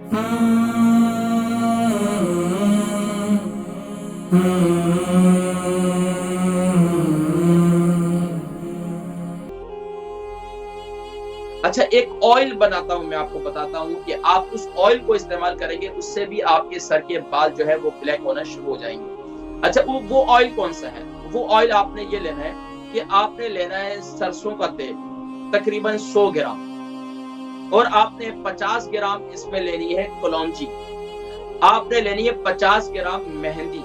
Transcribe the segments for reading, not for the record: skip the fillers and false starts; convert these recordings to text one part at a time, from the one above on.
اچھا، ایک آئل بناتا ہوں میں آپ کو بتاتا ہوں کہ آپ اس آئل کو استعمال کریں گے، اس سے بھی آپ کے سر کے بال جو ہے وہ بلیک ہونا شروع ہو جائیں گے۔ اچھا، وہ آئل کون سا ہے؟ وہ آئل آپ نے یہ لینا ہے کہ آپ نے لینا ہے سرسوں کا تیل، تقریباً 100 گرام، اور آپ نے 50 گرام اس میں لینی ہے کلونجی، آپ نے لینی ہے 50 گرام مہندی،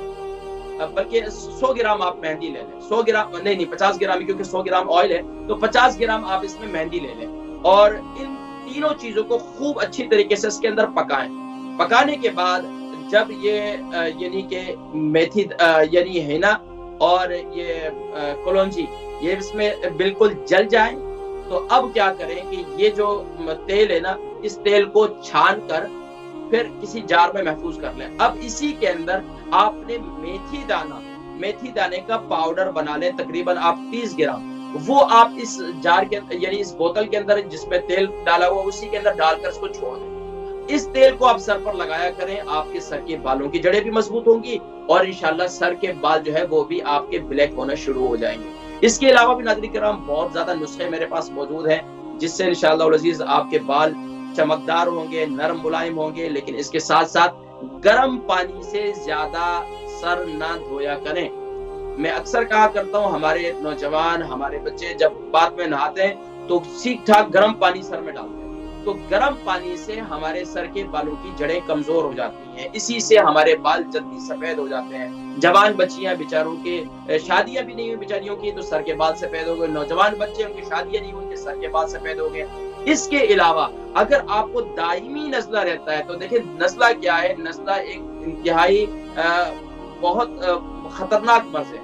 بلکہ 100 گرام آپ مہندی لے لیں، 100 گرام نہیں 50 گرام ہی، کیونکہ 100 گرام آئل ہے تو 50 گرام آپ اس میں مہندی لے لیں، اور ان تینوں چیزوں کو خوب اچھی طریقے سے اس کے اندر پکائیں۔ پکانے کے بعد جب یہ یعنی کہ میتھی یعنی ہینا اور یہ کلونجی یہ اس میں بالکل جل جائیں، تو اب کیا کریں کہ یہ جو تیل ہے نا، اس تیل کو چھان کر پھر کسی جار میں محفوظ کر لیں۔ اب اسی کے اندر آپ نے میتھی دانے کا پاؤڈر بنا لیں، تقریباً آپ 30 گرام، وہ آپ اس جار کے یعنی اس بوتل کے اندر جس میں تیل ڈالا ہوا اسی کے اندر ڈال کر اس کو چھوڑ دیں۔ اس تیل کو آپ سر پر لگایا کریں، آپ کے سر کے بالوں کی جڑیں بھی مضبوط ہوں گی، اور انشاءاللہ سر کے بال جو ہے وہ بھی آپ کے بلیک ہونا شروع ہو جائیں گے۔ اس کے علاوہ بھی ناظرین کرام بہت زیادہ نسخے میرے پاس موجود ہیں، جس سے انشاءاللہ العزیز آپ کے بال چمکدار ہوں گے، نرم ملائم ہوں گے، لیکن اس کے ساتھ ساتھ گرم پانی سے زیادہ سر نہ دھویا کریں۔ میں اکثر کہا کرتا ہوں، ہمارے نوجوان، ہمارے بچے جب بعد میں نہاتے ہیں تو ٹھیک ٹھاک گرم پانی سر میں ڈالتے ہیں، تو گرم پانی سے ہمارے سر کے بالوں کی جڑیں کمزور ہو جاتی ہیں، اسی سے ہمارے بال جلدی سفید ہو جاتے ہیں۔ جوان بچیاں بیچاروں کے شادیاں بھی نہیں ہوئی بیچاریوں کی تو سر کے بال سفید ہو گئے، نوجوان بچے ان کی شادیاں نہیں ہوئی کہ سر کے بال سفید ہو گئے۔ اس کے علاوہ اگر آپ کو دائمی نزلہ رہتا ہے تو دیکھیں نزلہ کیا ہے، نزلہ ایک انتہائی بہت خطرناک مرض ہے۔